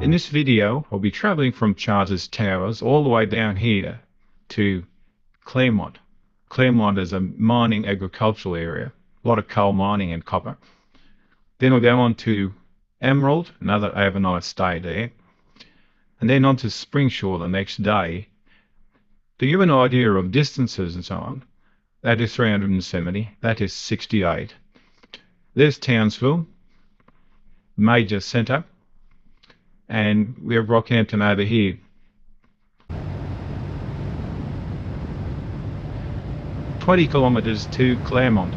In this video, I'll be traveling from Charters Towers all the way down here to Claremont. Claremont is a mining agricultural area, a lot of coal mining and copper. Then I'll go on to Emerald, another overnight stay there, and then on to Springshore the next day. To give an idea of distances and so on, that is 370, that is 68. There's Townsville, major centre, and we have Rockhampton over here. 20 kilometres to Claremont.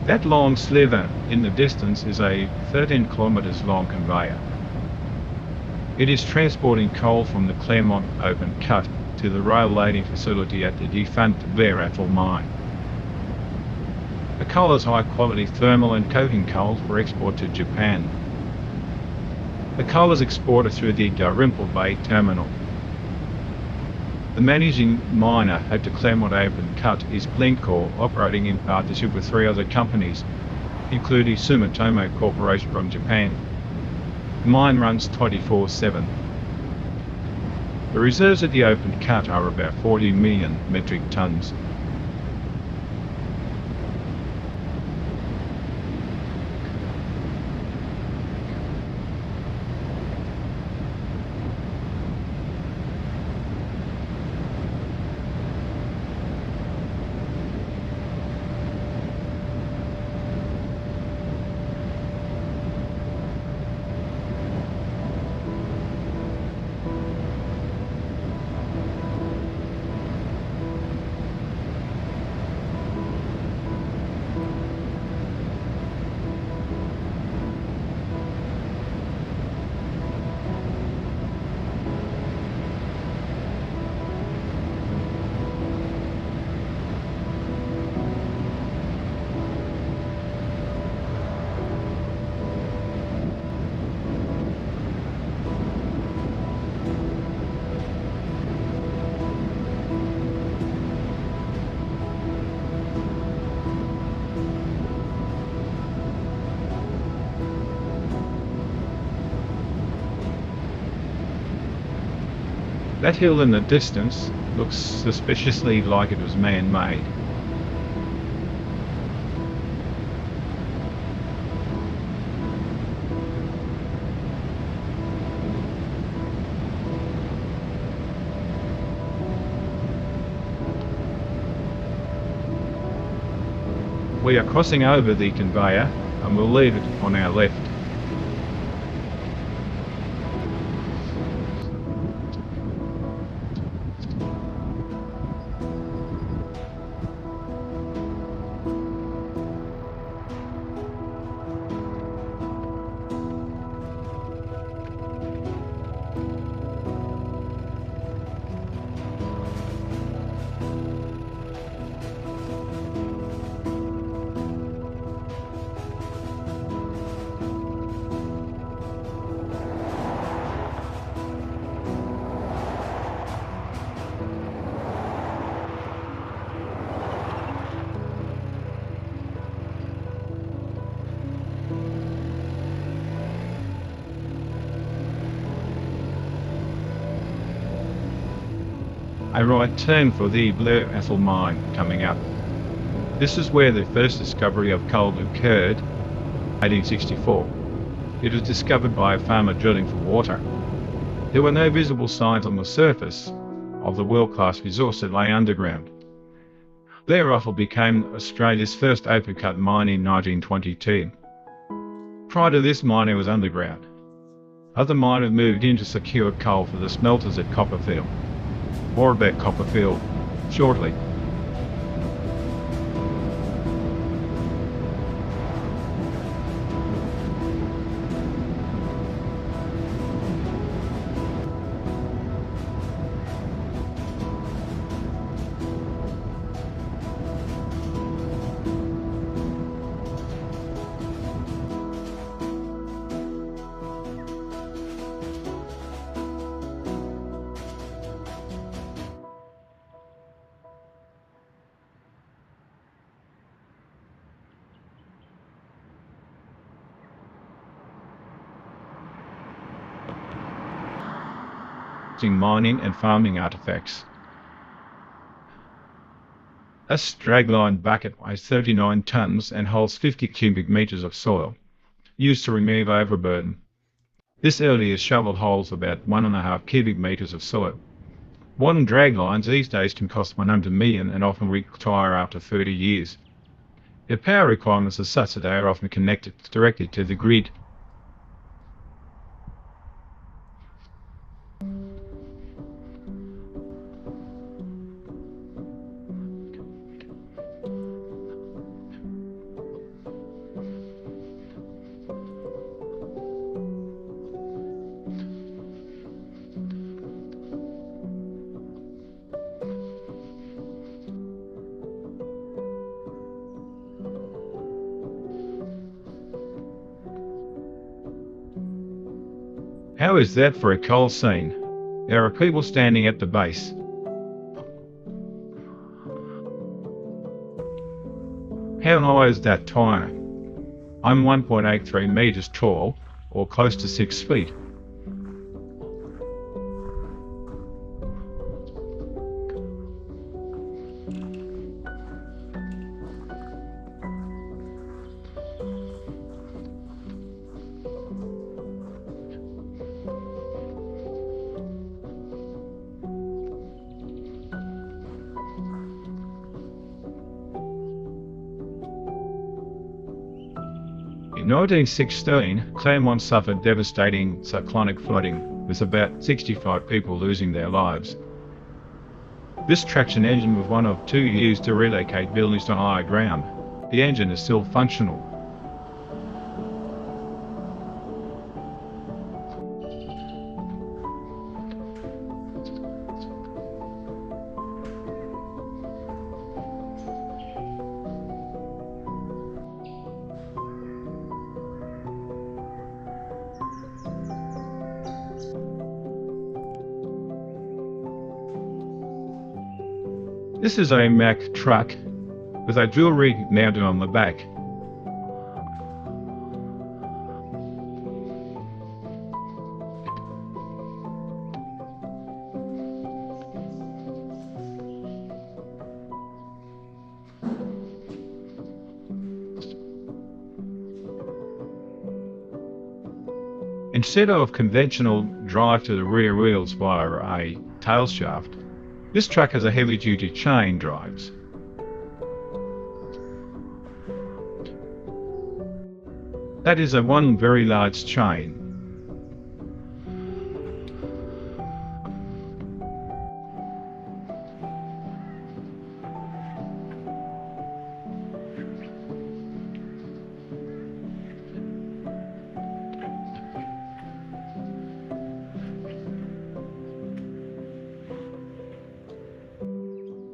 That long sliver in the distance is a 13 kilometres long conveyor. It is transporting coal from the Claremont open cut to the rail loading facility at the defunct Bear Apple mine. The coal is high quality thermal and coking coal for export to Japan. The coal is exported through the Dalrymple Bay terminal. The managing miner at the Claremont open cut is Glencore, operating in partnership with 3 other companies, including Sumitomo Corporation from Japan. The mine runs 24/7. The reserves at the open cut are about 40 million metric tonnes. That hill in the distance looks suspiciously like it was man-made. We are crossing over the conveyor and we'll leave it on our left. A right turn for the Bear Apple mine coming up. This is where the first discovery of coal occurred, 1864. It was discovered by a farmer drilling for water. There were no visible signs on the surface of the world-class resource that lay underground. Bear Apple became Australia's first open cut mine in 1922. Prior to this, mining was underground. Other miners moved in to secure coal for the smelters at Copperfield. More about Copperfield shortly. interesting mining and farming artifacts. This dragline bucket weighs 39 tonnes and holds 50 cubic metres of soil, used to remove overburden. This earlier shovel holds about 1.5 cubic metres of soil. Modern draglines these days can cost 100 million and often retire after 30 years. Their power requirements are such that they are often connected directly to the grid. How is that for a coal scene? There are people standing at the base. How high is that tire? I'm 1.83 metres tall, or close to 6 feet. In 1916, Claremont suffered devastating cyclonic flooding, with about 65 people losing their lives. This traction engine was one of 2 used to relocate buildings to higher ground. The engine is still functional. This is a Mack truck with a drill rig mounted on the back. Instead of conventional drive to the rear wheels via a tail shaft, this truck has a heavy-duty chain drives. That is one very large chain.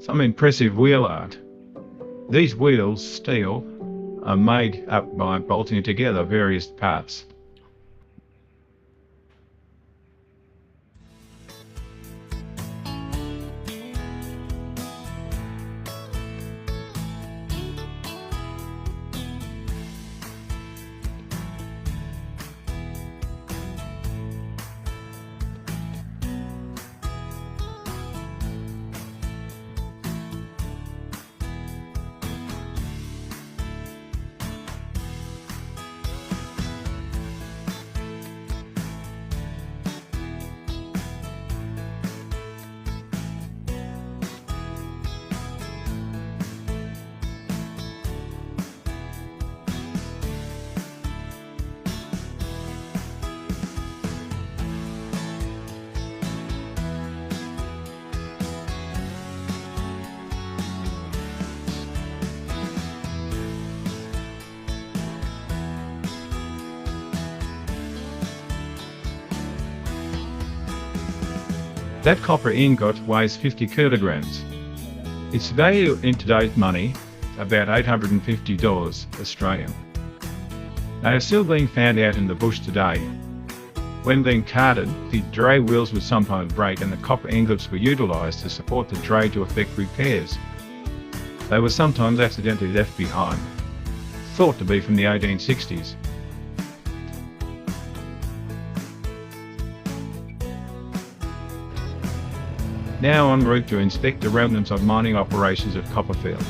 Some impressive wheel art. These wheels, steel, are made up by bolting together various parts. That copper ingot weighs 50 kilograms. Its value in today's money, about $850 Australian. They are still being found out in the bush today. When being carted, the dray wheels would sometimes break and the copper ingots were utilised to support the dray to effect repairs. They were sometimes accidentally left behind, thought to be from the 1860s. Now en route to inspect the remnants of mining operations at Copperfield.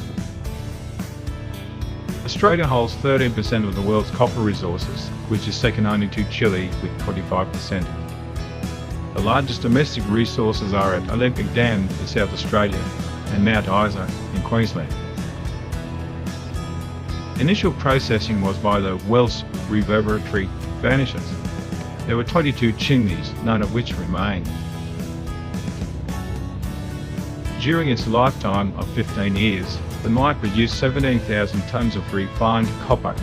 Australia holds 13% of the world's copper resources, which is second only to Chile with 25%. The largest domestic resources are at Olympic Dam in South Australia and Mount Isa in Queensland. Initial processing was by the Welsh reverberatory furnaces. There were 22 chimneys, none of which remain. During its lifetime of 15 years, the mine produced 17,000 tonnes of refined copper.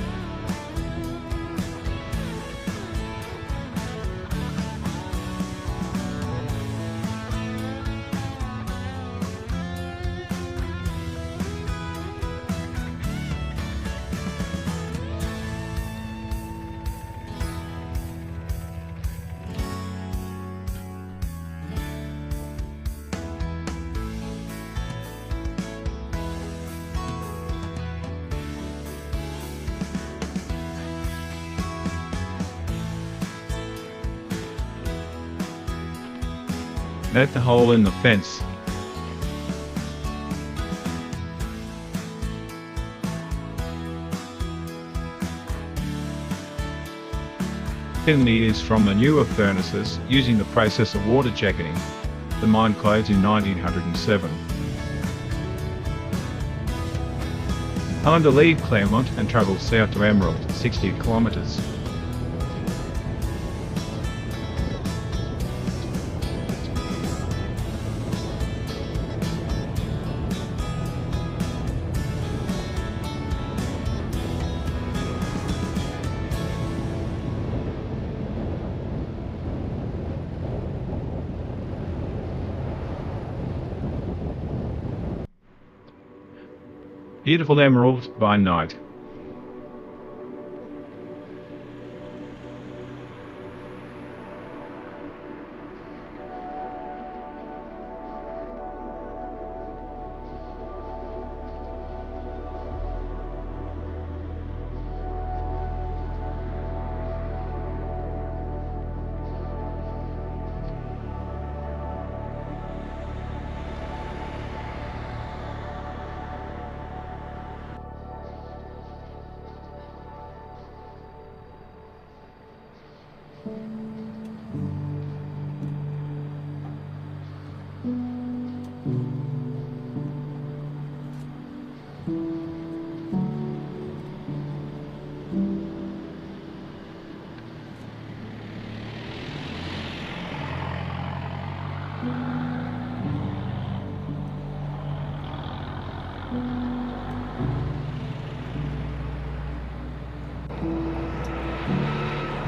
Note the hole in the fence. Chimney is from the newer furnaces using the process of water jacketing. The mine closed in 1907. Time to leave Claremont and travel south to Emerald, 60 kilometres. Beautiful emerald by night.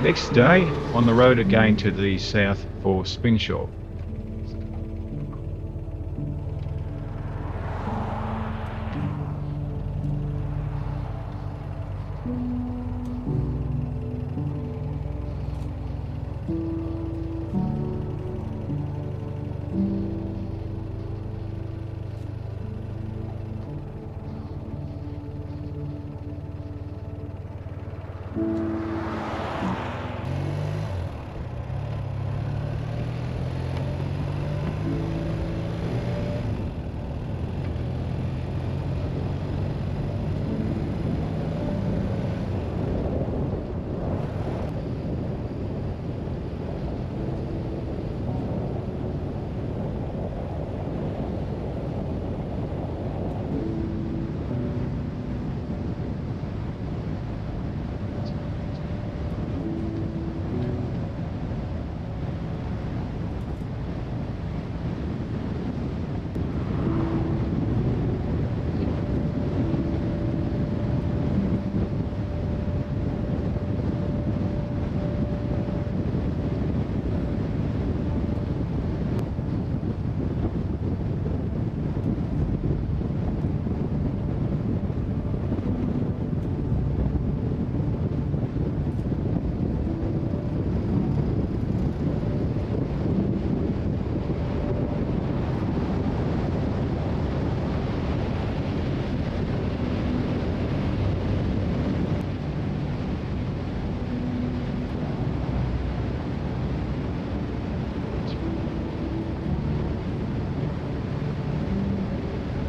Next day, on the road again to the south for Spingshaw.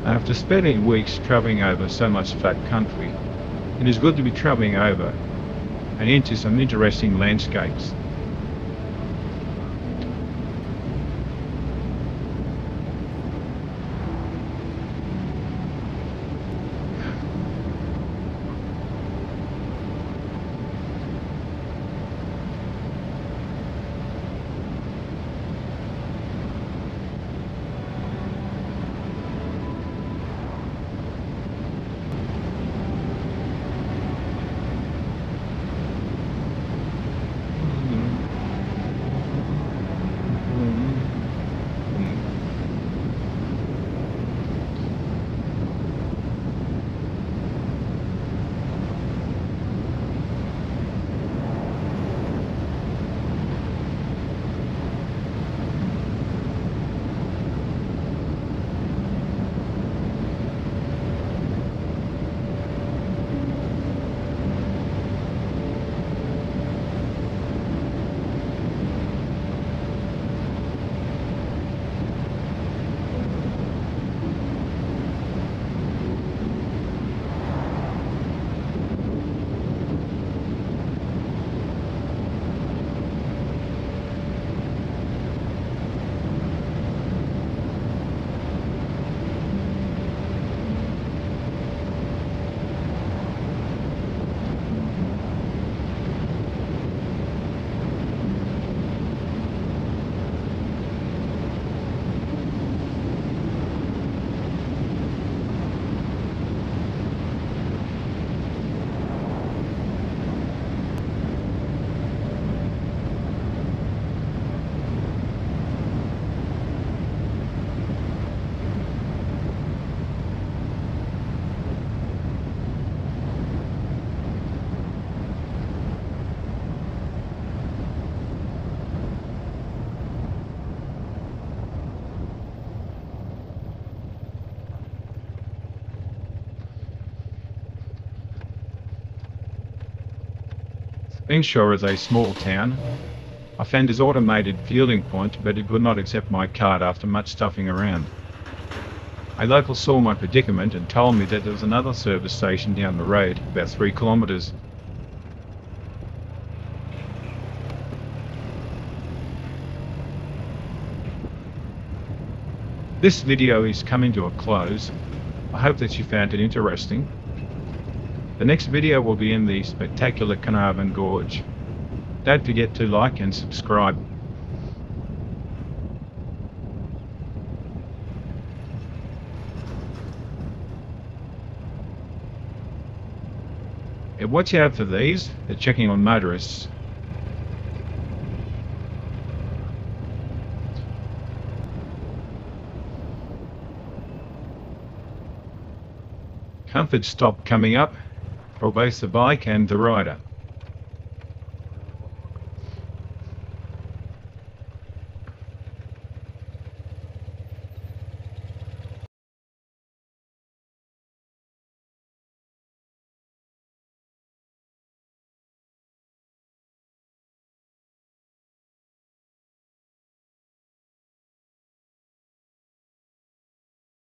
After spending weeks travelling over so much flat country, it is good to be travelling over and into some interesting landscapes. Inshore is a small town. I found his automated fueling point, but it would not accept my card after much stuffing around. A local saw my predicament and told me that there was another service station down the road, about 3 kilometres. This video is coming to a close. I hope that you found it interesting. The next video will be in the spectacular Carnarvon Gorge. Don't forget to like and subscribe. And watch out for these, they're checking on motorists. Comfort stop coming up for both the bike and the rider.